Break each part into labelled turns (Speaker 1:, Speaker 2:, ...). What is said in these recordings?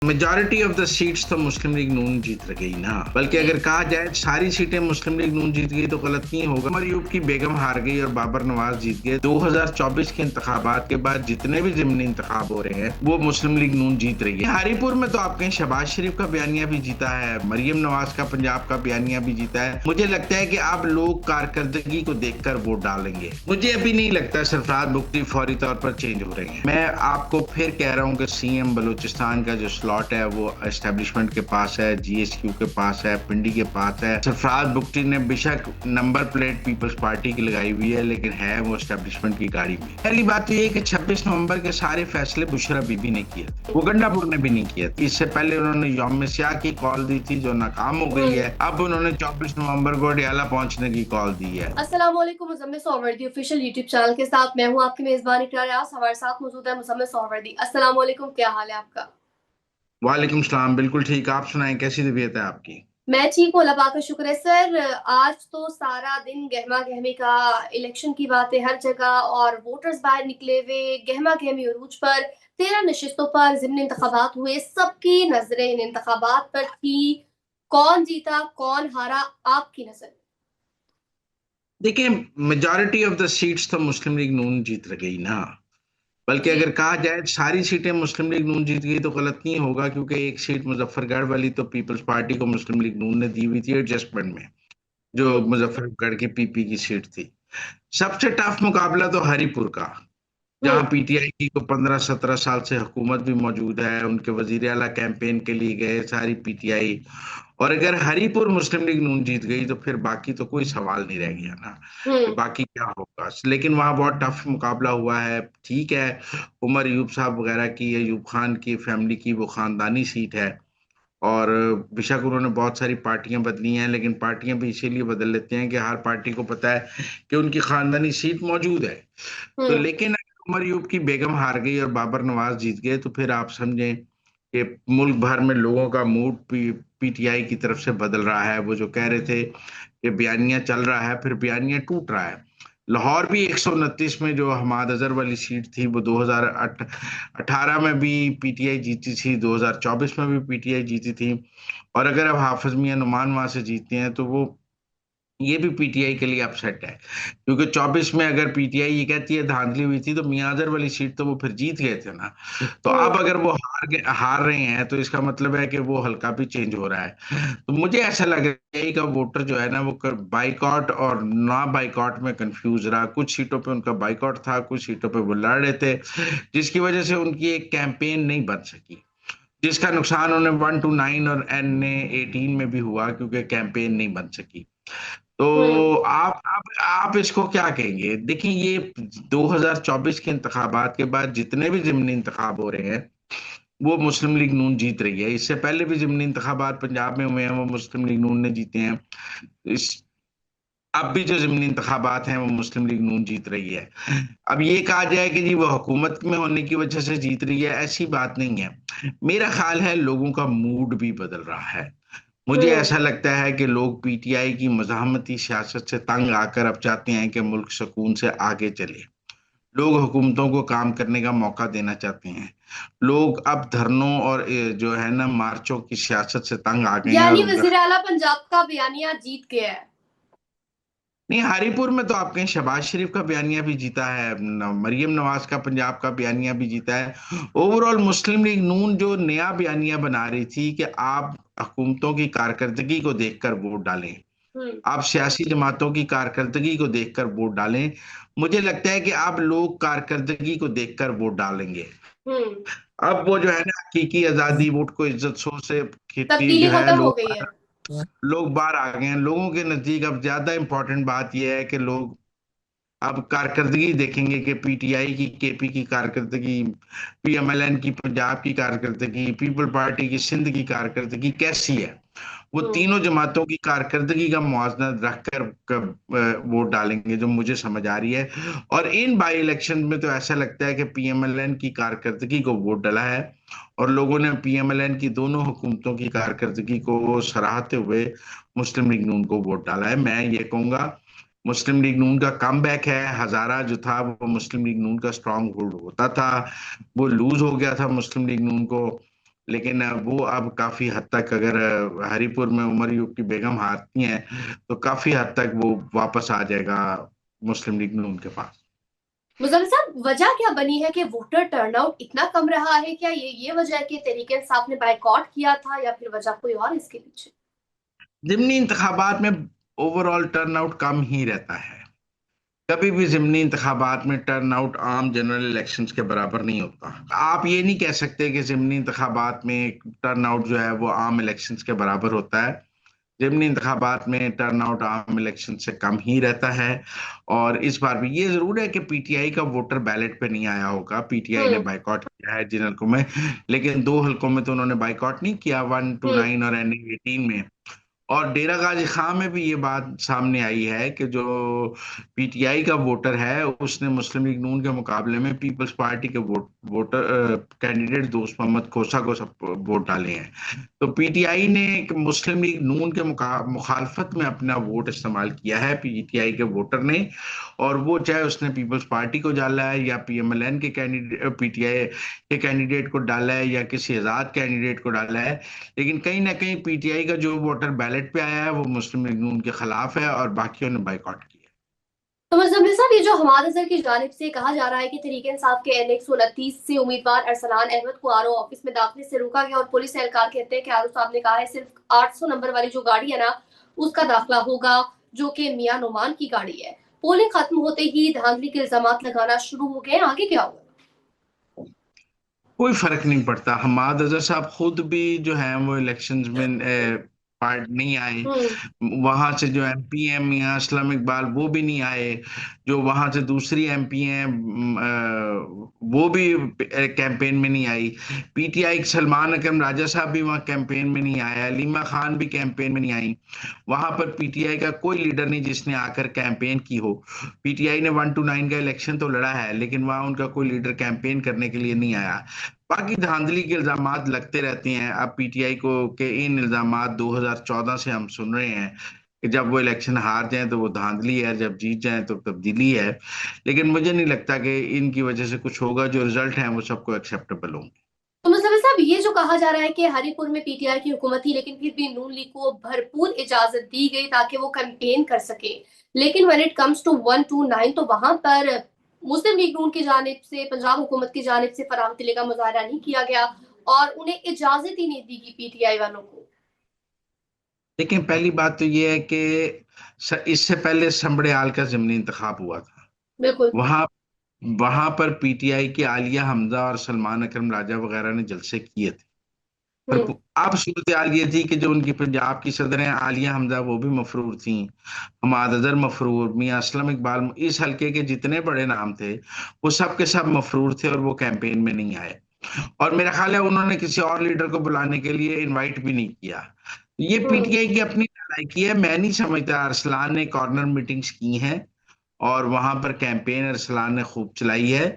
Speaker 1: Majority of the seats तो मुस्लिम league नून जीत गई ना। बल्कि
Speaker 2: जी।
Speaker 1: अगर कहा जाए सारी सीटें मुस्लिम लीग नून जीत गई तो गलत नहीं होगा। उमर यूब की बेगम हार गई और बाबर नवाज जीत गए। 2024 के इंतखाबात के बाद जितने भी जिमनी इंतखाब हो रहे हैं वो मुस्लिम लीग नून जीत रही है। हरीपुर में तो आप कहें शहबाज शरीफ का बयानिया भी जीता है, मरियम नवाज का पंजाब का बयानिया भी जीता है। मुझे लगता है कि अब लोग कारकर्दगी को देखकर वोट डालेंगे। मुझे अभी नहीं लगता सरफराज मुफ्ती फौरी तौर पर चेंज हो रहे हैं। मैं आपको फिर कह रहा हूँ कि सीएम बलूचिस्तान का जो स्लॉट है वो एस्टेब्लिशमेंट के पास है, जीएचक्यू के पास है, पिंडी के पास है। सरफराज बुख्ती ने बेशक नंबर प्लेट पीपल्स पार्टी की लगाई हुई है लेकिन है वो एस्टेब्लिशमेंट की गाड़ी में। पहली बात तो ये कि 26 नवंबर के सारे फैसले बुशरा बीबी ने किए थे, वो गंडापुर ने भी नहीं किए थे। इससे पहले उन्होंने यौम स्याह की कॉल दी थी जो नाकाम हो गई है। अब उन्होंने 24 नवंबर को डियाला पहुंचने की कॉल दी है।
Speaker 2: अस्सलाम वालेकुम, मुज़म्मिल सोहवर्दी ऑफिशियल यूट्यूब चैनल के साथ मैं हूं आपकी मेजबान इकरार यास। हमारे साथ मौजूद है मुज़म्मिल सोहवर्दी। अस्सलाम वालेकुम, क्या हाल है आपका?
Speaker 1: वालेकुम सलाम, बिल्कुल ठीक। आप सुनाएं, कैसी तबीयत है आपकी?
Speaker 2: मैं ठीक हूँ, अल्लाह पाक का शुक्र है। सर, आज तो सारा दिन गहमा गहमी का, इलेक्शन की बातें हर जगह और वोटर्स बाहर निकले हुए, गहमा गहमी उरूज पर 13 नशिस्तों पर ज़िमनी इंतखाबात हुए। सबकी नजरें इन इंतखाबात पर थी। कौन जीता, कौन हारा, आपकी नजर?
Speaker 1: देखिए, मेजॉरिटी ऑफ द सीट्स तो मुस्लिम लीग नून जीत गई ना। बल्कि
Speaker 2: जी।
Speaker 1: अगर कहा जाए सारी सीटें मुस्लिम लीग नून जीत गई तो गलत नहीं होगा, क्योंकि एक सीट मुजफ्फरगढ़ वाली तो पीपल्स पार्टी को मुस्लिम लीग नून ने दी हुई थी एडजस्टमेंट में, जो
Speaker 2: हम्म।
Speaker 1: मुजफ्फरगढ़ की पीपी की सीट थी। सबसे टफ मुकाबला तो हरीपुर का, जहां
Speaker 2: हम्म।
Speaker 1: पीटीआई की को 15-17 साल से हुकूमत भी मौजूद है, उनके वजीर आला कैंपेन के लिए गए सारी पीटीआई। और अगर हरीपुर मुस्लिम लीग नून जीत गई तो फिर बाकी तो कोई सवाल नहीं रह गया ना कि
Speaker 2: हम्म।
Speaker 1: बाकी क्या होगा। लेकिन वहां बहुत टफ मुकाबला हुआ है। ठीक है, उमर यूब साहब वगैरह की, अयूब खान की फैमिली की वो खानदानी सीट है। और बेशक उन्होंने बहुत सारी पार्टियां बदली हैं, लेकिन पार्टियां भी इसीलिए बदल लेते हैं कि हर पार्टी को पता है कि उनकी खानदानी सीट मौजूद है। तो
Speaker 2: हम्म।
Speaker 1: लेकिन अगर उमर यूब की बेगम हार गई और बाबर नवाज जीत गए तो फिर आप समझें कि मुल्क भर में लोगों का मूड पीटीआई की तरफ से बदल रहा है। वो जो कह रहे थे कि बयानिया चल रहा है, फिर बयानिया टूट रहा है। लाहौर भी 129 में जो हमाद अजहर वाली सीट थी वो 2018 में भी पीटीआई जीती थी, 2024 में भी पीटीआई जीती थी। और अगर अब हाफिज मियां नुमान वहां से जीतते हैं तो वो ये भी पीटीआई के लिए अपसेट है, क्योंकि 24 में अगर पीटीआई ये कहती है धांधली हुई थी तो मियां वाली सीट तो वो फिर जीत गए थे ना। तो अब
Speaker 2: हम्म।
Speaker 1: अगर वो हार रहे हैं तो इसका मतलब है कि वो हल्का भी चेंज हो रहा है। तो मुझे ऐसा लग रहा है कि वोटर जो है ना वो बाइकआउट और ना बाइकआउट में कंफ्यूज रहा। कुछ सीटों पे उनका बाइकआउट था, कुछ सीटों पे वो लड़ रहे थे, जिसकी वजह से उनकी एक कैंपेन नहीं बन सकी, जिसका नुकसान उन्हें 1 to 9 और एन ने 18 में भी हुआ, क्योंकि कैंपेन नहीं बन सकी।
Speaker 2: हम्म।
Speaker 1: तो आप इसको क्या कहेंगे? देखिए, ये 2024 के इंतखाबात के बाद जितने भी जिमनी इंतखाब हो रहे हैं वो मुस्लिम लीग नून जीत रही है। इससे पहले भी जिमनी इंतखाबात पंजाब में हुए हैं वो मुस्लिम लीग नून ने जीते हैं। इस अब भी जो जिमनी इंतखाबात हैं वो मुस्लिम लीग नून जीत रही है। अब ये कहा जाए कि जी वो हुकूमत में होने की वजह से जीत रही है, ऐसी बात नहीं है। मेरा ख्याल है लोगों का मूड भी बदल रहा है। मुझे
Speaker 2: हम्म।
Speaker 1: ऐसा लगता है कि लोग पीटीआई की मज़ाहमती सियासत से तंग आकर अब चाहते हैं कि मुल्क सुकून से आगे चले। लोग हुकूमतों को काम करने का मौका देना चाहते हैं। लोग अब धरनों और जो है ना मार्चों की सियासत से तंग आ गए हैं
Speaker 2: यानी
Speaker 1: और
Speaker 2: वजीर आला पंजाब का बयानिया जीत गया है।
Speaker 1: नहीं, हरीपुर में तो आप कहें शहबाज शरीफ का बयानिया भी जीता है, मरियम नवाज का पंजाब का बयानिया भी जीता है। ओवरऑल मुस्लिम लीग नून जो नया बयानिया बना रही थी कि आप हुकूमतों की कारकर्दगी को देखकर वोट डालें,
Speaker 2: हम्म।
Speaker 1: आप सियासी जमातों की कारकर्दगी को देखकर वोट डालें। मुझे लगता है कि अब लोग कारकर्दगी को देखकर वोट डालेंगे।
Speaker 2: हम्म।
Speaker 1: अब वो जो है ना हकीकी आजादी, वोट को इज्जत शो से खेती
Speaker 2: तब्दीली
Speaker 1: जो है,
Speaker 2: खत्म हो गई है।
Speaker 1: लोग बाहर आ गए हैं। लोगों के नजदीक अब ज्यादा इंपॉर्टेंट बात यह है कि लोग अब कारकर्दगी देखेंगे कि पीटीआई की, केपी की कारकर्दगी, पीएमएलएन की पंजाब की कारकर्दगी, पीपल पार्टी की सिंध की कारकर्दगी कैसी है। वो
Speaker 2: हम्म।
Speaker 1: तीनों जमातों की कारकर्दगी का मुआवजा रखकर वोट डालेंगे, जो मुझे समझ आ रही है। और इन बाई इलेक्शन में तो ऐसा लगता है कि पीएमएलएन की कारकर्दगी को वोट डाला है और लोगों ने पीएमएलएन की दोनों हुकूमतों की कारकर्दगी को सराहते हुए मुस्लिम लीग नून को वोट डाला है। मैं ये कहूंगा मुस्लिम लीग नून का कमबैक है। हजारा जो था वो मुस्लिम लीग नून का स्ट्रांग होल्ड होता था, वो लूज हो गया था मुस्लिम लीग नून को। लेकिन वो अब काफी हद तक, अगर हरिपुर में उमर अयूब की बेगम हारती हैं तो काफी हद तक वो वापस आ जाएगा मुस्लिम लीग नून के पास।
Speaker 2: मुजफ्फर साहब, वजह क्या बनी है कि वोटर टर्नआउट इतना कम रहा है? क्या ये वजह है कि तहरीक इंसाफ ने बायकॉट किया था, या फिर वजह कोई और इसके पीछे?
Speaker 1: जिमनी इंतखाबात में ओवरऑल टर्नआउट कम ही रहता है। कभी भी जिमनी इंतखाबात में टर्न आउट आम जनरल इलेक्शंस के बराबर नहीं होता। आप ये नहीं कह सकते कि जिमनी इंतखाबात में टर्न आउट जो है वो आम इलेक्शंस के बराबर होता है। जिमनी इंतखाबात में टर्न आउट आम इलेक्शन से कम ही रहता है। और इस बार भी ये जरूर है कि पीटीआई का वोटर बैलेट पे नहीं आया होगा, पीटीआई ने
Speaker 2: हम्म।
Speaker 1: बाइकआउट किया है जिन हलकों में। लेकिन दो हलकों में तो उन्होंने बाइकआउट नहीं किया, 1 to 9 और NA 18 में। और डेरा गाजी खां में भी ये बात सामने आई है कि जो पीटीआई का वोटर है उसने मुस्लिम लीग नून के मुकाबले में पीपल्स पार्टी के वोटर कैंडिडेट दोस्त मोहम्मद खोसा को सब वोट डाले हैं। तो पीटीआई ने एक मुस्लिम लीग नून के मुखालफत में अपना वोट इस्तेमाल किया है, पीटीआई के वोटर ने। और वो चाहे उसने पीपल्स पार्टी को डाला है या पीएमएलएन के कैंडिडेट, पीटीआई के कैंडिडेट को डाला है या किसी आजाद कैंडिडेट को डाला है, लेकिन कहीं ना कहीं पीटीआई का जो वोटर बैलेट पे आया है वो मुस्लिम लीग नून के खिलाफ है और बाकियों ने बाइकआउट किया।
Speaker 2: तो मुजम्मिल साहब, ये जो हमाद अजहर की जानिब से कहा जा रहा है कि तहरीक इंसाफ के NA 129 से उम्मीदवार अरसलान अहमद को आरओ ऑफिस में दाखिले से रोका गया, और पुलिस एहलकार कहते हैं कि आरओ साहब ने कहा है सिर्फ 800 नंबर वाली जो गाड़ी है ना, उसका दाखिला होगा, जो कि मियां नोमान की गाड़ी है। पोलिंग खत्म होते ही धांधली के इल्जाम लगाना शुरू हो गए, आगे क्या होगा?
Speaker 1: कोई फर्क नहीं पड़ता। हमाद अजहर साहब खुद भी जो है वो इलेक्शंस में पार्ट नहीं आए।
Speaker 2: हम्म।
Speaker 1: वहां से जो एमपी है मियां असलम इकबाल वो भी नहीं आए। जो वहां से दूसरी एमपी हैं वो भी कैंपेन में नहीं आई। पीटीआई सलमान अकरम राजा साहब भी वहां कैंपेन में नहीं आया, अलीमा खान भी कैंपेन में नहीं आई। वहां पर पीटीआई का कोई लीडर नहीं जिसने आकर कैंपेन की हो। पीटीआई ने 1 to 9 का इलेक्शन तो लड़ा है, लेकिन वहां उनका कोई लीडर कैंपेन करने के लिए नहीं आया। बाकी धांधली के इल्जामात लगते रहते हैं। अब पीटीआई को के इन इल्जामात 2014 से हम सुन रहे हैं कि जब वो इलेक्शन हार जाएं तो वो धांधली है, जब जीत जाएं तो तब्दीली है। लेकिन मुझे नहीं लगता कि इनकी वजह से कुछ होगा। जो रिजल्ट हैं वो सबको एक्सेप्टेबल होंगे।
Speaker 2: तो मुस्तफा साहब, ये जो कहा जा रहा है कि हरिपुर में पीटीआई की हुकूमत थी, लेकिन फिर भी नून लीग को भरपूर इजाजत दी गई ताकि वो कैंपेन कर सके, लेकिन when it comes to 1 to 9 तो वहां पर मुस्लिम लीग नून की जानिब से, पंजाब हुकूमत की जानिब से फरामदिली का मुजाहरा नहीं किया गया, और उन्हें इजाजत ही नहीं दी गई पीटीआई वालों को।
Speaker 1: लेकिन पहली बात तो ये है कि इससे पहले संबड़ेआल का ज़िमनी इंतखाब हुआ था।
Speaker 2: बिल्कुल।
Speaker 1: वहां वहां पर पीटीआई के आलिया हमजा और सलमान अकरम राजा वगैरह ने जलसे किए थे। पर
Speaker 2: हम्म।
Speaker 1: अब सूरत हाल ये थी कि जो उनकी पंजाब की सदर हैं आलिया हमजा वो भी मफरूर थी, हमाद अजहर मफरूर, मियां असलम इकबाल, इस हलके के जितने बड़े नाम थे वो सब के सब मफरूर थे और वो कैंपेन में नहीं आए। और मेरा ख्याल है उन्होंने किसी और लीडर को बुलाने के लिए इनवाइट भी नहीं किया। ये
Speaker 2: हम्म।
Speaker 1: पीटीआई की अपनी नालायकी है। मैं नहीं समझता। अरसलान ने कॉर्नर मीटिंग्स की हैं और वहां पर कैंपेन अरसलान ने खूब चलाई है।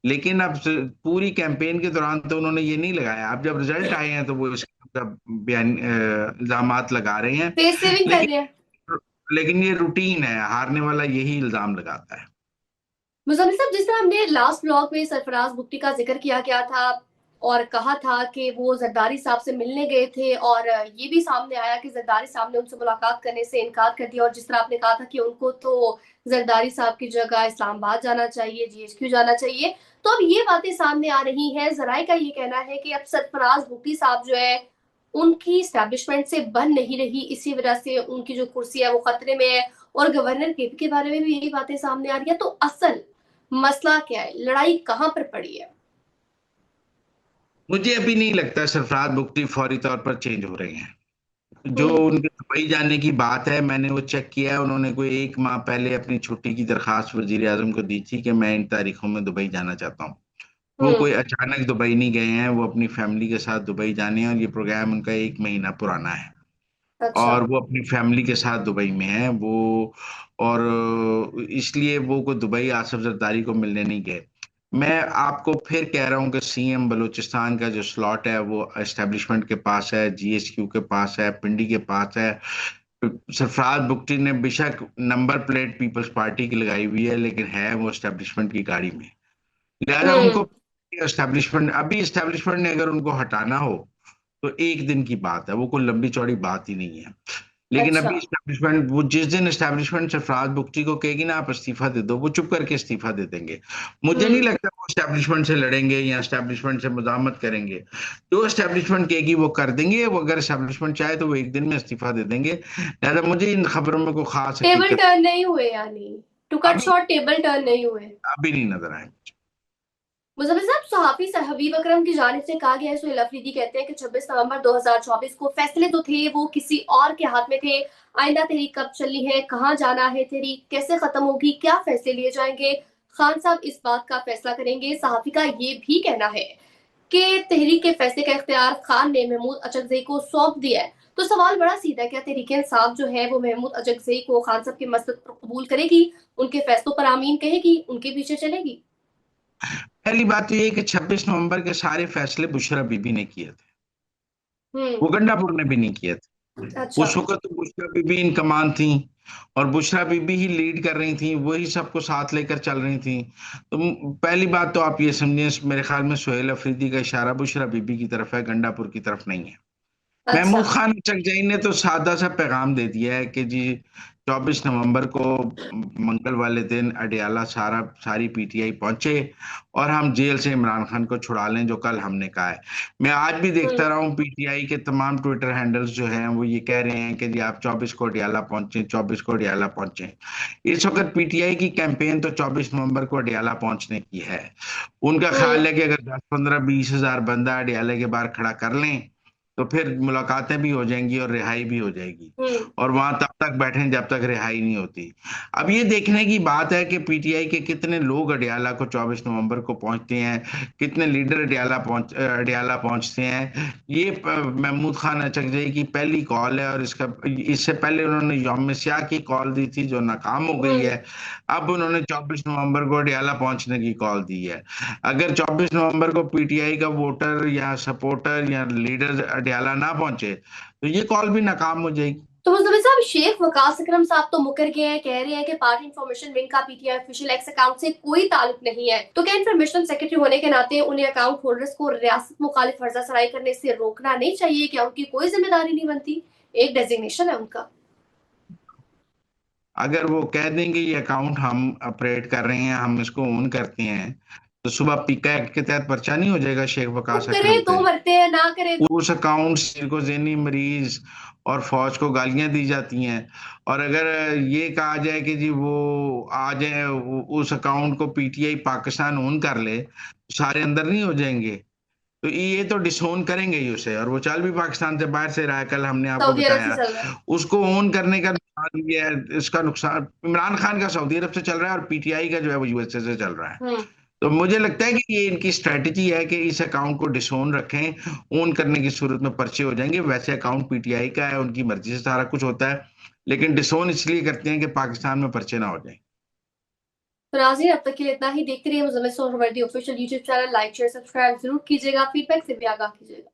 Speaker 1: लेकिन अब पूरी कैंपेन के दौरान तो उन्होंने ये नहीं लगाया। अब जब रिजल्ट आए हैं तो वो इसका बयान इल्जामात लगा रहे हैं।
Speaker 2: फेस सेविंग कर
Speaker 1: लेकिन
Speaker 2: रहे हैं।
Speaker 1: लेकिन ये रूटीन है, हारने वाला यही इल्जाम लगाता है।
Speaker 2: मुजम्मिल साहब, जिस तरह हमने लास्ट ब्लॉग में सरफराज भुट्टी का जिक्र किया गया था और कहा था कि वो जरदारी साहब से मिलने गए थे, और ये भी सामने आया कि जरदारी साहब ने उनसे मुलाकात करने से इनकार कर दिया, और जिस तरह आपने कहा था कि उनको तो जरदारी साहब की जगह इस्लामाबाद जाना चाहिए, GHQ जाना चाहिए, तो अब ये बातें सामने आ रही हैं। जराए का ये कहना है कि अब सरफराज भुट्टी साहब जो है उनकी स्टैब्लिशमेंट से बन नहीं रही, इसी वजह से उनकी जो कुर्सी है वो खतरे में है, और गवर्नर केपी के बारे में भी यही बातें सामने आ रही है। तो असल मसला क्या है, लड़ाई कहां पर पड़ी है?
Speaker 1: मुझे अभी नहीं लगता सरफराज बुगटी फौरी तौर पर चेंज हो रहे हैं। जो
Speaker 2: हम्म।
Speaker 1: उनके दुबई जाने की बात है, मैंने वो चेक किया है। उन्होंने कोई 1 माह पहले अपनी छुट्टी की दरखास्त वजीर आजम को दी थी कि मैं इन तारीखों में दुबई जाना चाहता हूँ। वो
Speaker 2: हम्म।
Speaker 1: कोई अचानक दुबई नहीं गए हैं, वो अपनी फैमिली के साथ दुबई जाने हैं और ये प्रोग्राम उनका 1 महीना पुराना है।
Speaker 2: अच्छा।
Speaker 1: और वो अपनी फैमिली के साथ दुबई में है वो। और इसलिए वो को दुबई आसिफ जरदारी को मिलने नहीं गए। मैं आपको फिर कह रहा हूँ कि सीएम बलूचिस्तान का जो स्लॉट है वो एस्टेब्लिशमेंट के पास है, जीएचक्यू के पास है, पिंडी के पास है। सरफराज बुगटी ने बेशक नंबर प्लेट पीपल्स पार्टी की लगाई हुई है, लेकिन है वो एस्टेब्लिशमेंट की गाड़ी में। लिहाजा
Speaker 2: हम्म।
Speaker 1: उनको एस्टेब्लिशमेंट, अभी एस्टेब्लिशमेंट ने अगर उनको हटाना हो तो एक दिन की बात है, वो कोई लंबी चौड़ी बात ही नहीं है। लेकिन
Speaker 2: अच्छा।
Speaker 1: अभी इस्टेब्लिशमेंट, वो जिस दिन इस्टेब्लिशमेंट सरफराज बुगटी को कहेगी ना आप इस्तीफा दे दो, वो चुप करके इस्तीफा दे देंगे। मुझे नहीं
Speaker 2: हम्म।
Speaker 1: लगता वो इस्टेब्लिशमेंट से लड़ेंगे या इस्टेब्लिशमेंट से मुजामत करेंगे। जो इस्टेब्लिशमेंट कहेगी वो कर देंगे। वो अगर इस्टेब्लिशमेंट चाहे तो वो एक दिन में इस्तीफा दे देंगे। लिहाजा मुझे इन खबरों में कोई खास
Speaker 2: टेबल
Speaker 1: हकीकत
Speaker 2: टर्न नहीं हुए, यानी टू कट
Speaker 1: अभी
Speaker 2: शॉर्ट टेबल टर्न नहीं हुए।
Speaker 1: अभी नहीं नजर आए।
Speaker 2: मुजफ्फर साहब, सहाफी सर हबीब अकरम की जानिब से कहा गया है, सुहेल अफरीदी कहते हैं कि 26 नवंबर 2024 को फैसले तो थे वो किसी और के हाथ में थे। आइंदा तहरीक कब चलनी है, कहाँ जाना है, तहरीक कैसे खत्म होगी, क्या फैसले लिए जाएंगे, खान साहब इस बात का फैसला करेंगे। सहाफी का ये भी कहना है कि तहरीक के फैसले का इख्तियार खान ने महमूद अचकजई को सौंप दिया है। तो सवाल बड़ा सीधा है, क्या तहरीक इंसाफ जो है वो महमूद अचकजई को खान साहब की मसलत पर कबूल करेगी, उनके फैसलों पर आमीन कहेगी, उनके पीछे चलेगी?
Speaker 1: पहली बात तो ये है कि 26 नवंबर के सारे फैसले बुशरा बीबी ने किए थे,
Speaker 2: हम्म।
Speaker 1: वो गंडापुर ने भी नहीं किए थे।
Speaker 2: अच्छा।
Speaker 1: उस वक्त तो बुशरा बीबी इन कमान थी, और बुशरा बीबी ही लीड कर रही थी, वही सबको साथ लेकर चल रही थी। तो पहली बात तो आप ये समझिए, मेरे ख्याल में सुहेल अफरीदी का इशारा बुशरा बीबी की तरफ है, गंडापुर की तरफ नहीं है।
Speaker 2: अच्छा।
Speaker 1: महमूद खान चकजई ने तो सादा सा पैगाम दे दिया है कि जी 24 नवंबर को मंगल वाले दिन अडियाला सारी पीटीआई पहुंचे, और हम जेल से इमरान खान को छुड़ा लें, जो कल हमने कहा है। मैं आज भी देखता रहा हूँ पीटीआई के तमाम ट्विटर हैंडल्स जो हैं वो ये कह रहे हैं कि जी आप 24 को अडियाला पहुंचे, 24 को अडियाला पहुंचे। इस वक्त पीटीआई की कैंपेन तो 24 नवंबर को अडियाला पहुंचने की है। उनका ख्याल है कि अगर 10-15-20 हजार बंदा अडियाले के बाहर खड़ा कर लें तो फिर मुलाकातें भी हो जाएंगी और रिहाई भी हो जाएगी।
Speaker 2: हम्म।
Speaker 1: और वहां तब तक बैठे जब तक रिहाई नहीं होती। अब ये देखने की बात है कि पीटीआई के कितने लोग अडियाला को 24 नवंबर को पहुंचते हैं, कितने लीडर अडियाला पहुंचते हैं। ये महमूद खान अचकजई की पहली कॉल है, और इससे पहले उन्होंने यौम स्याह की कॉल दी थी जो नाकाम हो गई
Speaker 2: हम्म।
Speaker 1: है। अब उन्होंने 24 नवंबर को अडियाला पहुंचने की कॉल दी है। अगर 24 नवंबर को पीटीआई का वोटर या सपोर्टर या लीडर अडियाला ना पहुंचे तो ये कॉल भी नाकाम हो जाएगी।
Speaker 2: तो मुस्तफा साहब, शेख वकास अकरम साहब तो मुकर गए हैं, कह रहे हैं कि पार्टी इंफॉर्मेशन विंग का पीटीआई ऑफिशियल एक्स अकाउंट से कोई ताल्लुक नहीं है। तो क्या इंफॉर्मेशन सेक्रेटरी होने के नाते उन्हें अकाउंट होल्डर्स को रियासत मुखालिफ फर्जा सराई करने से रोकना नहीं चाहिए? क्या उनकी कोई जिम्मेदारी नहीं बनती? एक डेजिग्नेशन है उनका।
Speaker 1: अगर वो कह देंगे ये अकाउंट हम ऑपरेट कर रहे हैं, हम इसको ओन करते हैं, तो सुबह पीका एक्ट के तहत पर्चा नहीं हो जाएगा शेख
Speaker 2: वो
Speaker 1: वकास
Speaker 2: करे
Speaker 1: अकरम
Speaker 2: तो
Speaker 1: पे?
Speaker 2: मरते हैं, ना करे तो।
Speaker 1: उस अकाउंट से को जहनी मरीज और फौज को गालियां दी जाती हैं। और अगर ये कहा जाए कि जी वो आ जाए, उस अकाउंट को पीटीआई पाकिस्तान ओन कर ले, तो सारे अंदर नहीं हो जाएंगे? तो ये तो डिसोन करेंगे ही उसे, और वो चल भी पाकिस्तान से बाहर से रहा है, कल हमने आपको
Speaker 2: सऊदी अरब से
Speaker 1: बताया।
Speaker 2: चल रहा है।
Speaker 1: उसको ओन करने का नुकसान ये है, इसका नुकसान इमरान खान का सऊदी अरब से चल रहा है, और पीटीआई का जो है वो यूएसए से चल रहा है।
Speaker 2: हम्म।
Speaker 1: तो मुझे लगता है कि ये इनकी स्ट्रेटजी है कि इस अकाउंट को डिसोन रखें, ओन करने की सूरत में पर्चे हो जाएंगे। वैसे अकाउंट पीटीआई का है, उनकी मर्जी से सारा कुछ होता है, लेकिन डिसोन इसलिए करते हैं कि पाकिस्तान में पर्चे ना हो जाए।
Speaker 2: तो नाज़रीन, अब तक के लिए इतना ही। देखते रहिए Muzammil Suhrawardy official YouTube channel. Like share subscribe जरूर कीजिएगा, फीडबैक से भी आगाह कीजिएगा।